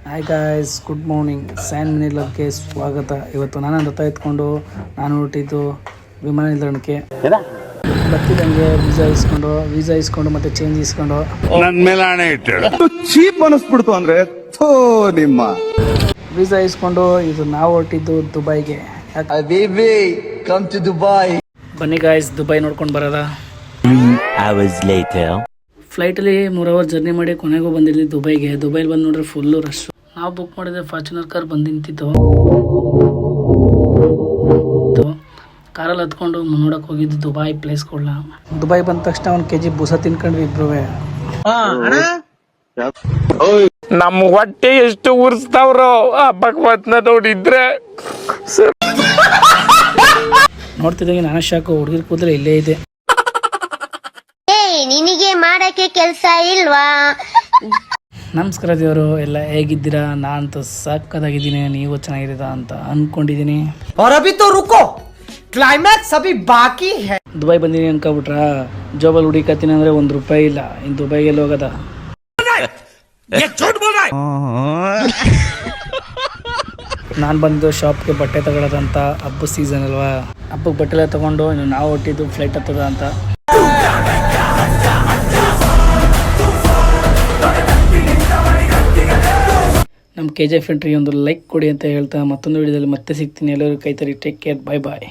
Hi guys, good morning. ಸ್ಯಾನ್ ಮಿನಿಲಕ್ಕೆ ಸ್ವಾಗತ. ಇವತ್ತು ನಾನು ರಥ ಎತ್ಕೊಂಡು ನಾನು ಹೊರಟಿದ್ದು ವಿಮಾನ ನಿಲ್ದಾಣಕ್ಕೆ. ಬರ್ತಿದ್ದಂಗೆ ವೀಸಾ ಇಸ್ಕೊಂಡು ಮತ್ತೆ ಚೇಂಜ್ ಇಸ್ಕೊಂಡು ನನ್ನ ಮೇಲೆ ಹಣೆ ಇಟ್ಟು ಚೀಪ್ ಅನಿಸ್ಬಿಡ್ತು ಅಂದ್ರೆ ನಿಮ್ಮ ವೀಸಾ ಇಸ್ಕೊಂಡು ಇದು ನಾವು ಹೊರಟಿದ್ದು ದುಬೈಗೆ. ಬನ್ನಿ ಗಾಯ್ಸ್, ದುಬೈ ನೋಡ್ಕೊಂಡು ಬರೋದ. ಫ್ಲೈಟಲ್ಲಿ 3 ಅವರ್ ಜರ್ನಿ ಮಾಡಿ ಕೊನೆಗೂ ಬಂದಿದ್ವಿ ದುಬೈಗೆ. ದುಬೈಲಿ ಬಂದು ನೋಡ್ರೆ ಫುಲ್ಲು ರಶ್. ನಾವು ಬುಕ್ ಮಾಡಿದ್ರೆ ಫಾರ್ಚುನರ್ ಕಾರ್ ಬಂದು ನಿಂತಿತ್ತು. ಕಾರಲ್ಲಿ ಹತ್ಕೊಂಡು ನೋಡಕ್ ಹೋಗಿದ್ದು ದುಬೈ ಪ್ಲೇಸ್ಗಳನ್ನ. ದುಬೈ ಬಂದ ತಕ್ಷಣ 1 kg ಬೂಸ ತಿನ್ಕೊಂಡ್ವಿ ಇಬ್ರು. ನಮ್ಮ ಹೊಟ್ಟೆ ಎಷ್ಟು ಉರ್ಸ್ತಾವ್ರೋ ಆ ಭಗವತ್ನ ನೋಡಿದ್ರೆ. ನೋಡ್ತಿದ್ದಂಗೆ ನಾನು ಶಾಕು. ಹುಡುಗಿರ್ ಕೂದಲು ಇಲ್ಲೇ ಇದೆ. ನಿನಗೆ ಮಾಡಕ್ಕೆ ಕೆಲಸ ಇಲ್ವಾ? ನಮಸ್ಕಾರ ದೇವರು, ಎಲ್ಲ ಹೇಗಿದ್ದೀರಾ? ನಾನಂತೂ ಸಕ್ಕದಾಗಿದ್ದೀನಿ, ನೀವು ಚೆನ್ನಾಗಿದ್ದೀರಾ ಅಂತ ಅನ್ಕೊಂಡಿದ್ದೀನಿ. ದುಬೈ ಬಂದಿನಿ ಅನ್ಕೊಬಿಟ್ರ. ಜಾಬಲ್ಲಿ ಹುಡುಕತ್ತೀನಿ ಅಂದ್ರೆ ₹1 ಇಲ್ಲ. ಇನ್ನು ದುಬೈಗೆ ಹೋಗದ. ನಾನು ಬಂದು ಶಾಪ್ಗೆ ಬಟ್ಟೆ ತಗೊಳ್ಳೋದಂತ. ಹಬ್ಬದ ಸೀಸನ್ ಅಲ್ವಾ, ಹಬ್ಬಕ್ಕೆ ಬಟ್ಟೆ ಎಲ್ಲ ತಗೊಂಡು ಇನ್ನು ನಾವು ಹೊಟ್ಟಿದ್ದು ಫ್ಲೈಟ್ ಹತ್ತದ ಅಂತ. ನಮ್ಮ KGF ಎಂಟ್ರಿ ಒಂದು ಲೈಕ್ ಕೊಡಿ ಅಂತ ಹೇಳ್ತಾ ಮತ್ತೊಂದು ವಿಡಿಯೋದಲ್ಲಿ ಮತ್ತೆ ಸಿಗ್ತೀನಿ. ಎಲ್ಲರೂ ಕೈ ತರಿ. ಟೇಕ್ ಕೇರ್, ಬಾಯ್ ಬಾಯ್.